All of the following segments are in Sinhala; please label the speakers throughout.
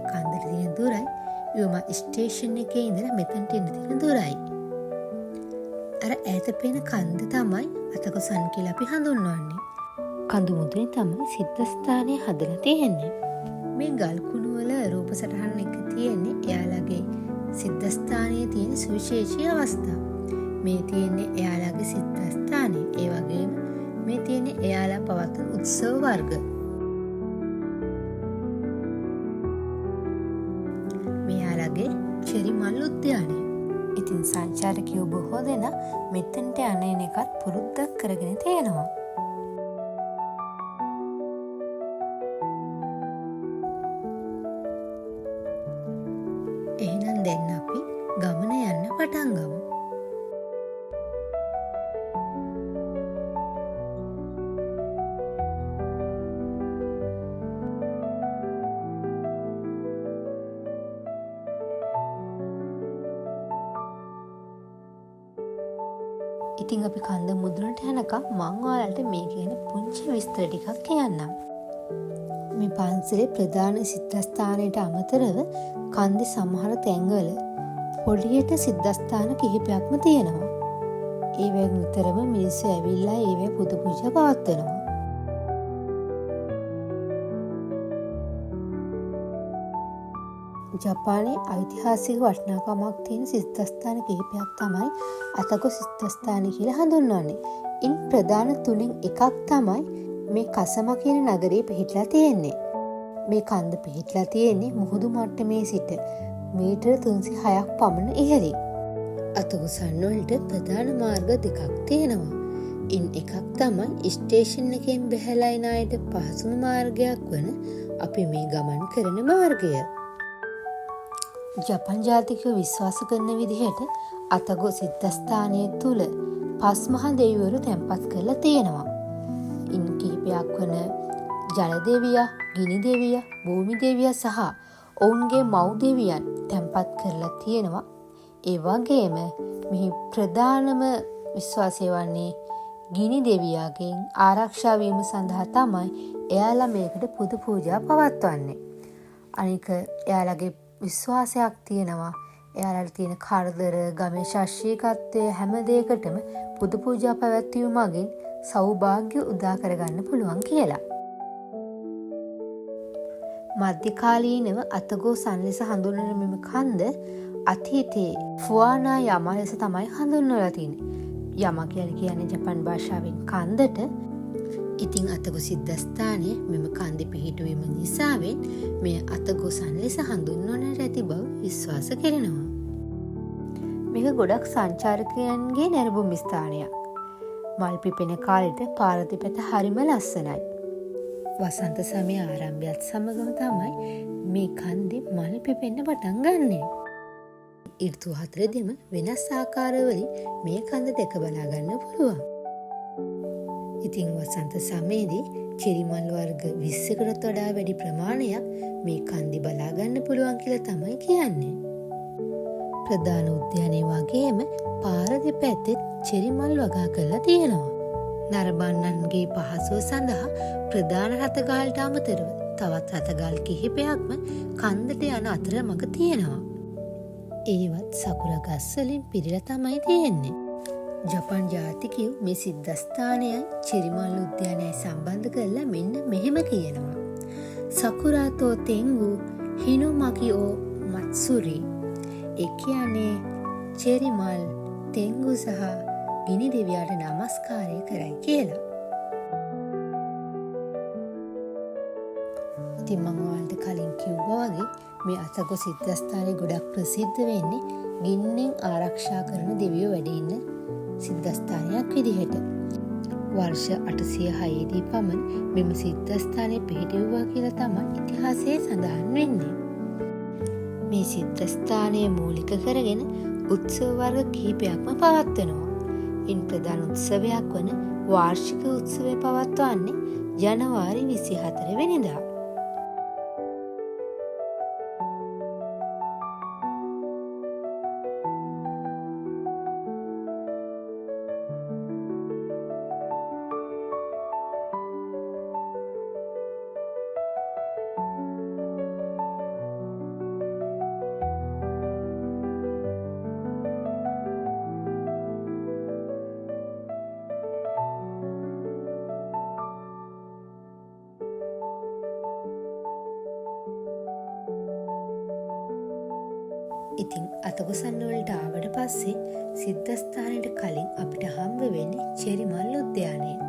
Speaker 1: කන්දට තියෙන දුරයි යොම ස්ටේෂන් එකේ ඉඳලා මෙතනට එන්න තියෙන දුරයි. අර ඈත පේන කන්ද තමයි අතකොසන් කියලා අපි හඳුන්වන්නේ. කඳු මුදුනේ තමයි සිද්ධාස්ථානය හදලා තියෙන්නේ. මේ ගල් කුණු වල රූප සටහන් එක තියෙන්නේ එයාලගේ සිද්ධාස්ථානයේ තියෙන සුවිශේෂී අවස්ථා. මේ තියෙන්නේ එයාලගේ සිද්ධාස්ථානය. ඒ වගේම මේ තියෙන්නේ එයාලා පවත්වන උත්සව වර්ග. මෙයාලගේ චෙරි මල් උද්‍යානය. ඉතින් සංචාරකයෝ බොහෝ දෙනා මෙතෙන්ට යන එකත් පුරුද්දක් කරගෙන තියෙනවා. එහෙනම් දැන් අපි ගමන යන්න පටන් ගමු. ඉතින් අපි කන්ද මුදුනට යනකම් මං ඔයාලට මේ කියන පුංචි විස්තර ටිකක් කියන්නම්. මේ පන්සලේ ප්‍රධාන සිද්ධාස්ථානයට අමතරව කන්දේ සමහර තැන්වල පොඩියට සිද්ධාස්ථාන කිහිපයක්ම තියෙනවා. ඒවෙන් විතරම මිනිස්සු ඇවිල්ලා ඒවේ පුද පූජා පවත්වනවා. ජපානයේ ඓතිහාසික වටිනාකමක් තියෙන සිද්ධාස්ථාන කිහිපයක් තමයි අතකො සිද්ධාස්ථාන කියලා හඳුන්වන්නේ. ඉන් ප්‍රධාන තුනෙන් එකක් තමයි මේ කසම කියන නගරේ පිහිටලා තියෙන්නේ. මේ කන්ද පිහිටලා තියෙන්නේ මුහුදු මට්ටමේ සිට මීටර 306ක් පමණ ඉහළින්. අතකොසන් වලට ප්‍රධාන මාර්ග දෙකක් තියෙනවා. ඉන් එකක් තමයි ස්ටේෂන් එකෙන් බැහැලා එන අයට පහසුම මාර්ගයක් වන අපි මේ ගමන් කරන මාර්ගය. ජපන් ජාතිකයෝ විශ්වාස කරන විදිහට අතගො සිද්ධාස්ථානය තුළ පස් මහා දෙවිවරු තැන්පත් කරලා තියෙනවා. ඉන් කිහිපයක් වන ජල දෙවියා, ගිනි දෙවියා, භූමි දෙවියා සහ ඔවුන්ගේ මව් දෙවියන් තැන්පත් කරලා තියෙනවා. ඒ වගේම මෙහි ප්‍රධානම විශ්වාසය වන්නේ ගිනි දෙවියාගෙන් ආරක්ෂා වීම සඳහා තමයි එයාලා මේකට පුද පූජා පවත්වන්නේ. අනික එයාලගේ විශ්වාසයක් තියෙනවා. එයාලට තියෙන කරදර, ගමේ ශාස්ත්‍රීයත්වය හැම දෙයකටම පුද පූජා පැවැත්වීම මගින් සෞභාග්‍ය උදා කරගන්න පුළුවන් කියලා. මධ්‍යකාලීනව අතගෝ සන් ලෙස හඳුන්වන මෙම කන්ද අතීතයේ ෆුවානා යමා ලෙස තමයි හඳුන්වලා තියෙන්නේ. යමා කියන්නේ ජපන් භාෂාවෙන් කන්දට. ඉතින් අතගො සිද්ධාස්ථානය මෙම කන්දේ පිහිටුවීම නිසාවෙන් මෙය අතගො සන් ලෙස හඳුන්වන්නට ඇති බව විශ්වාස කරනවා. මේක ගොඩක් සංචාරකයන්ගේ නැරඹුම් ස්ථානයක්. මල් පිපෙන කාලෙට පාර දෙපැත්ත හරිම ලස්සනයි. වසන්ත සමය ආරම්භයත් සමගම තමයි මේ කන්දේ මල් පිපෙන්න පටන් ගන්නෙ. ඍතු හතරෙදිම වෙනස් ආකාරවලින් මේ කන්ද දැක බලා ගන්න පුළුවන්. ඉතින් වසන්ත සමයේදී චෙරි මල් වර්ග 20කටත් වඩා වැඩි ප්‍රමාණයක් මේ කන්දේ බලා ගන්න පුළුවන් කියලා තමයි කියන්නේ. ප්‍රධාන උද්‍යානයේ වගේම පාර දෙපැත්තේ චෙරි මල් වගා කරලා තියෙනවා. නරඹන්නන්ගේ පහසුව සඳහා ප්‍රධාන රථගාලට අමතරව තවත් රථගාල කිහිපයක්ම කන්දට යන අතරමඟ තියෙනවා. ඒවත් සකුරා ගස් වලින් පිරීලා තමයි තියෙන්නේ. ජපන් ජාතිකයෝ මේ සිද්ධාස්ථානයයි චෙරි මල් උද්‍යානයයි සම්බන්ධ කරලා මෙන්න මෙහෙම කියනවා. සකුරාතෝ තෙන්ගු හිනෝමකි ඕ මත්සුරි. ඒ කියන්නේ චෙරි මල් තෙන්ගු සහ ගිනි දෙවියාට නමස්කාරය කරයි කියලා. ඉතින් මම ඔයාලට කලින් කිව්වා වගේ මේ අතගො සිද්ධාස්ථානය ගොඩක් ප්‍රසිද්ධ වෙන්නේ ගින්නෙන් ආරක්ෂා කරන දෙවියෝ වැඩ ඉන්න සිද්ධාස්ථානයක් විදිහට. වර්ෂ 806 දී පමණ මෙම සිද්ධාස්ථානය පිහිටුවා කියලා තමයි ඉතිහාසයේ සඳහන් වෙන්නේ. මේ සිද්ධාස්ථානය මූලික කරගෙන උත්සව වර්ග කිහිපයක්ම පවත්වනවා. ඉන් ප්‍රධාන උත්සවයක් වන වාර්ෂික උත්සවය පවත්වන්නේ ජනවාරි 24 වෙනිදා. ඉතින් අතගොසන්න වලට ආවට පස්සේ සිද්ධස්ථානයට කලින් අපිට හම්බ වෙන්නේ චෙරිමල් උද්‍යානයෙන්.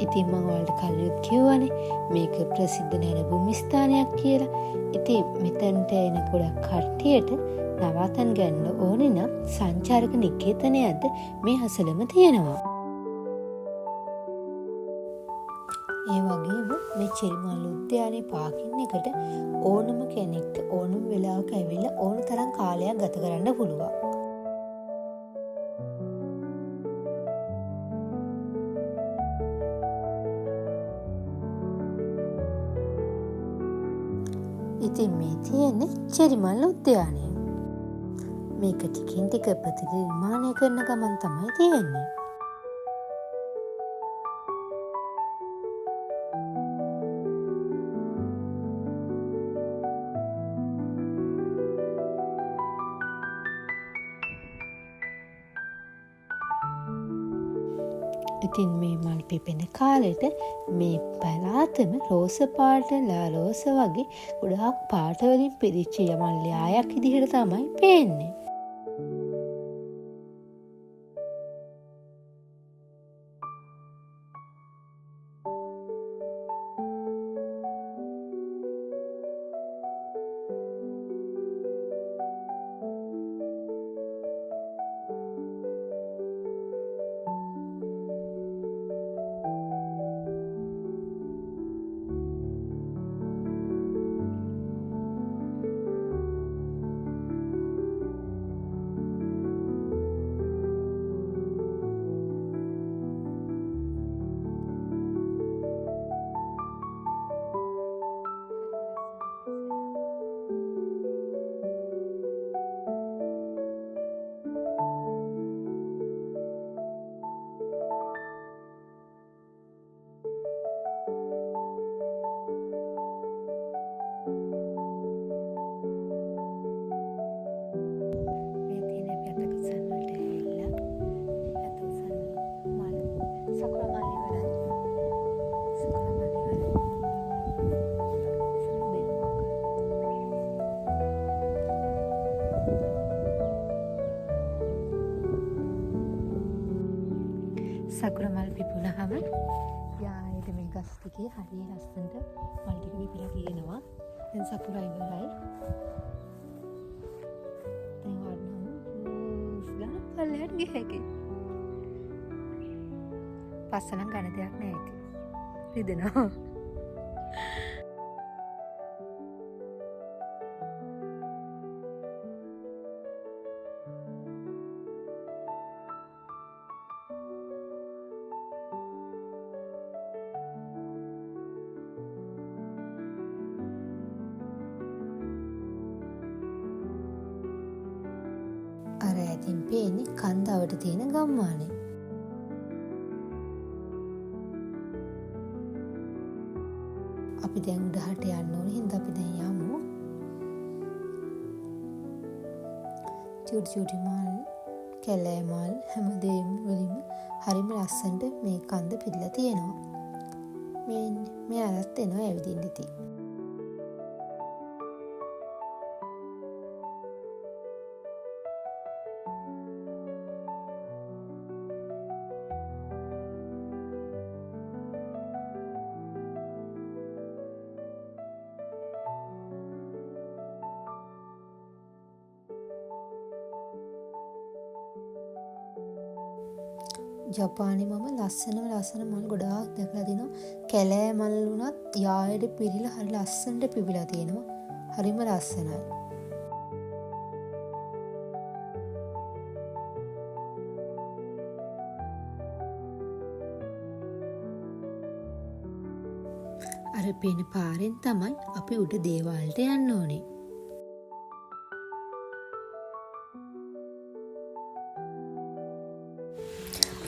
Speaker 1: ඉතින් මම ඔයාලට කලිනුත් කිව්වනේ මේක ප්‍රසිද්ධ නැරඹුම් ස්ථානයක් කියලා. ඉතින් මෙතනට එන ගොඩක් කට්ටියට නවාතන් ගන්න ඕනේ නම් සංචාරක නිකේතනයක්ද මේ අසලම තියෙනවා. ඒ වගේම මේ චෙරිමල් උද්‍යානයේ පාකින් එකට ඕනම කෙනෙක්ට ඕනම වෙලාවක ඇවිල්ලා ඕන තරම් කාලයක් ගත කරන්න පුළුවන්. ඉතින් මේ තියෙන්නේ චෙරිමල් උද්‍යානය. මේක ටිකින් ටික ප්‍රතිනිර්මාණය කරන ගමන් තමයි තියෙන්නේ. ඉතින් මේ මල් පිපෙන කාලෙට මේ පළාතම රෝස පාට ලාලෝස වගේ ගොඩාක් පාටවලින් පිරිච්ච යමල් යායක් විදිහට තමයි පේන්නේ. සකුර මල් පිපුණහම යායට මේ ගස් ටිකේ හරිය ලස්සනට මල් ටික පිපිලා තියෙනවා. දැන් සකුරා ඉවරයි. දැන් වඩනම ජූස් ගන්න පල්ලෙහාට ගිහකේ. පස්සනම් ගන්න දෙයක් නැහැ ඉතින්. රිදෙනවා. අර ඇතින් පේන්නේ කන්දාවට තියෙන ගම්මානේ. අපි දැන් උඩහට යන්න ඕනේ හින්දා අපි දැන් යමු. චුටි මල්, කැලෑ මල් හැමදේම වලින්ම හරිම ලස්සනට මේ කන්ද පිරලා තියෙනවා. මේ අරත් එනවා ඇවිදින්න ඉතින්. ජපානයේ මම ලස්සන මල් ගොඩාක් දැකලා තිනවා. කැලෑ මල් වුණත් යායට පිරිලා හරි ලස්සනට පිපිලා තියෙනවා. හරිම ලස්සනයි. අර පේන පාරෙන් තමයි අපි උඩ දේවාලට යන්න ඕනේ.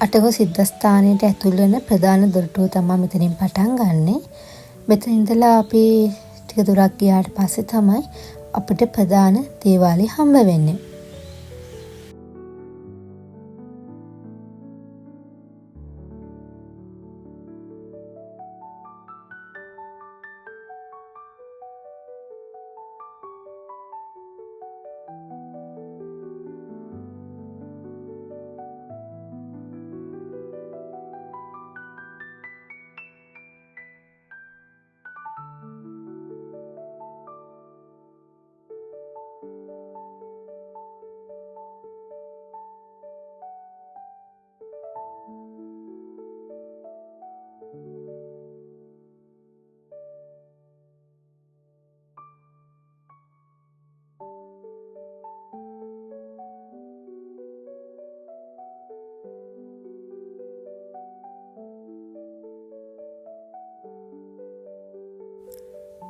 Speaker 1: අටගො සිද්ධස්ථානයට ඇතුල් වෙන ප්‍රධාන දොරටුව තමයි මෙතනින් පටන් ගන්නෙ. මෙතන ඉඳලා අපි ටික දුරක් ගියාට පස්සේ තමයි අපිට ප්‍රධාන දේවාලය හම්බ වෙන්නේ.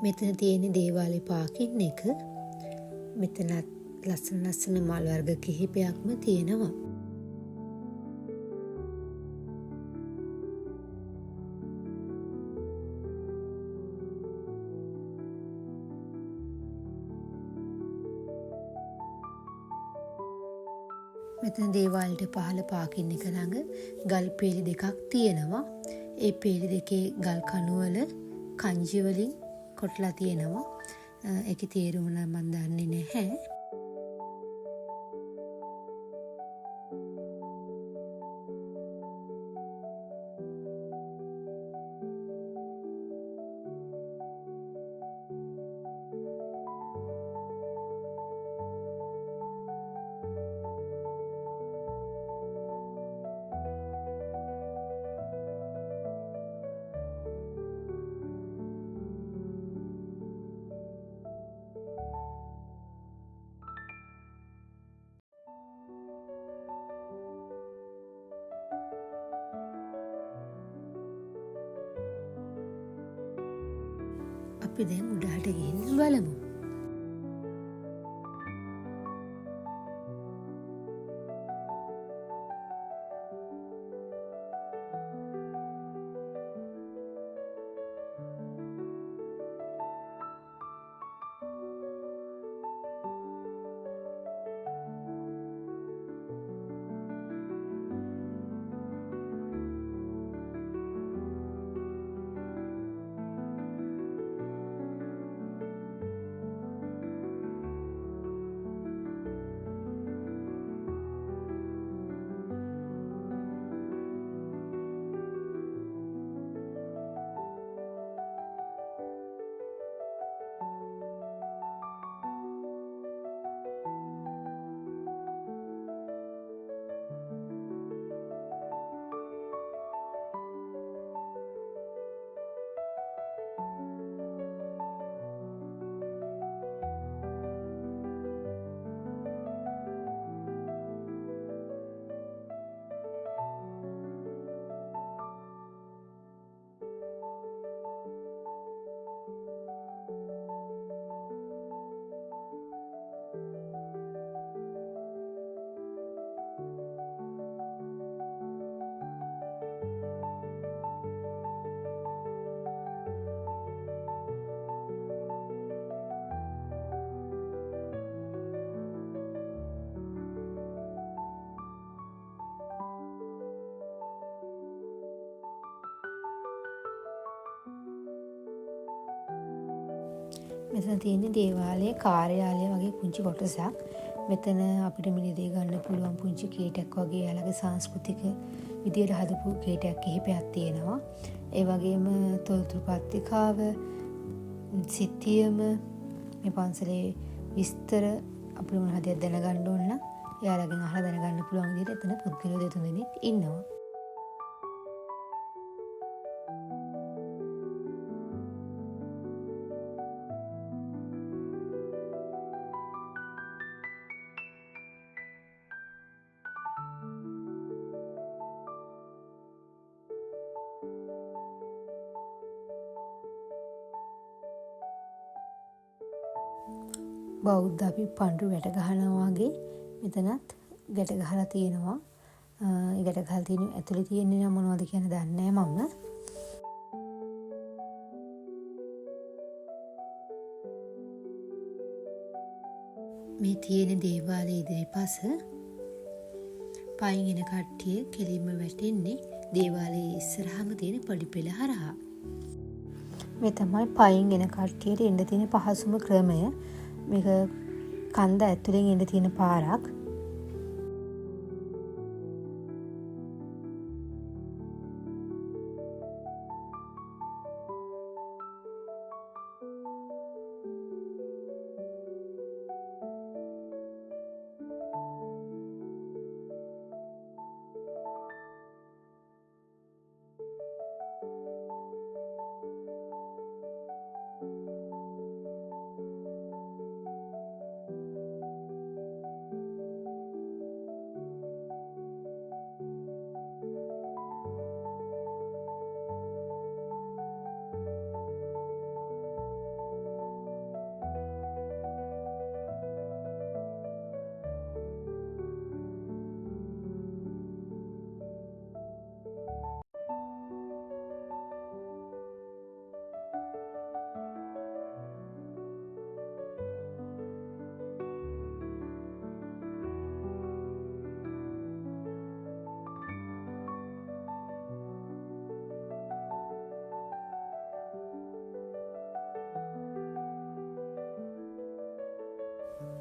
Speaker 1: මෙතන තියෙන දේවාලේ පාකින් එක. මෙතනත් ලස්සන මල් වර්ග කිහිපයක්ම තියෙනවා. මෙතන දේවාලට පහළ පාකින් එක ළඟ ගල් පේලි දෙකක් තියෙනවා. ඒ පේලි දෙකේ ගල් කණුවල කංජි වලින් කොටලා තියෙනවා. ඒකේ තේරුම නම් මම දන්නේ නැහැ. අපි දැන් උඩහට ගිහින් බලමු. මෙතන තියෙන දේවාලයේ කාර්යාලය වගේ පුංචි කොටසක්. මෙතන අපිට මිලදී ගන්න පුළුවන් පුංචි කේටයක් වගේ යාළගේ සංස්කෘතික විදියට හදපු කේටයක් කිහිපයක් තියෙනවා. ඒ වගේම තොරතුරු පත්‍රිකාව, සිතියම, මේ පන්සලේ විස්තර අපිට මොන හදියක් දැනගන්න ඕන නම් යාළගෙන් අහලා දැනගන්න පුළුවන් විදිහට එතන පුද්ගලයෝ දෙතුන් දෙනෙක් ඉන්නවා. බෞද්ධ අපි පඬුරු වැට ගහනවා වගේ මෙතනත් ගැට ගහලා තියෙනවා. ඒ ගැට ගහලා තියෙන ඇතුලේ තියෙන්නේ නම් මොනවද කියන දන්නේ නැහැ මම. මේ තියෙන දේවාලයේ ඉදිරිපස පයින් එන කට්ටිය කෙලින්ම වැටෙන්නේ දේවාලයේ ඉස්සරහම තියෙන පොඩි පෙළ හරහා. මේ තමයි පයින් එන කට්ටියට එන්න තියෙන පහසුම ක්‍රමය. මේක කන්ද ඇතුලෙන් එන්න තියෙන පාරක්.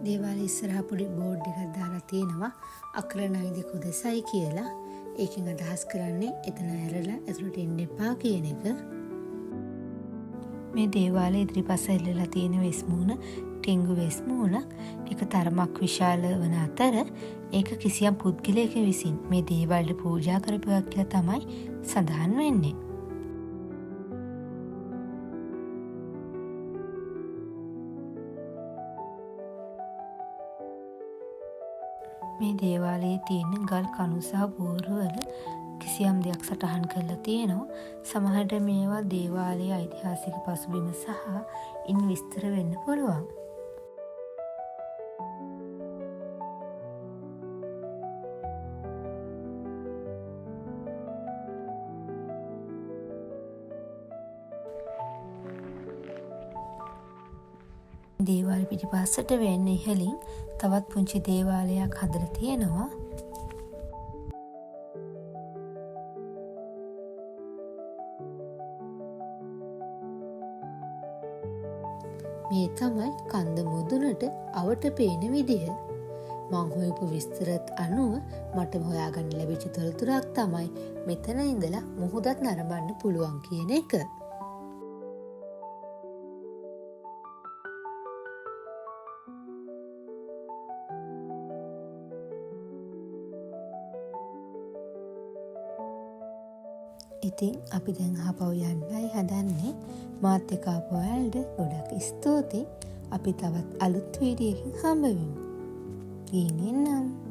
Speaker 1: දේවාලේ ඉස්සරහා පොඩි බෝඩ් එකක් දාලා තියෙනවා අක්‍රණයිද කුදසයි කියලා. ඒකෙන් අදහස් කරන්නේ එතන ඇරලා ඇතුළට එන්න එපා කියන එක. මේ දේවාලේ ඉදිරිපස එල්ලලා තියෙන වෙස්මුණ ටිංගු වෙස්මුණක්. ඒක තරමක් විශාල වන අතර ඒක කිසියම් පුද්ගලයෙක් විසින් මේ දේවාලයට පූජා කරපු එකක් කියලා තමයි සඳහන් වෙන්නේ. මේ දේවාලයේ තියෙන ගල් කණු සහ බෝරුවල කිසියම් දෙයක් සටහන් කරලා තියෙනවා. සමහරට මේවා දේවාලයේ ඓතිහාසික පසුබිම සහ ඉන් විස්තර වෙන්න පුළුවන්. දේවාල පිටිපස්සට වෙන්න ඉහළින් තවත් පුංචි දේවාලයක් හදලා තියෙනවා. මේ තමයි කන්ද මුදුනට අවට පේන විදිහ. මං හොයපු විස්තරත් අනුව මට හොයාගන්න ලැබිච්ච තොරතුරක් තමයි මෙතන ඉඳලා මුහුදත් නරඹන්න පුළුවන් කියන එක. ඉතින් අපි දැන් ආපහු යන්නයි හදන්නේ. මාත් එක්ක ආපහු ඔයාලට ගොඩක් ස්තුතියි. අපි තවත් අලුත් වීඩියෝකින් හම්බ වෙමු. ගිහින් එන්නම්.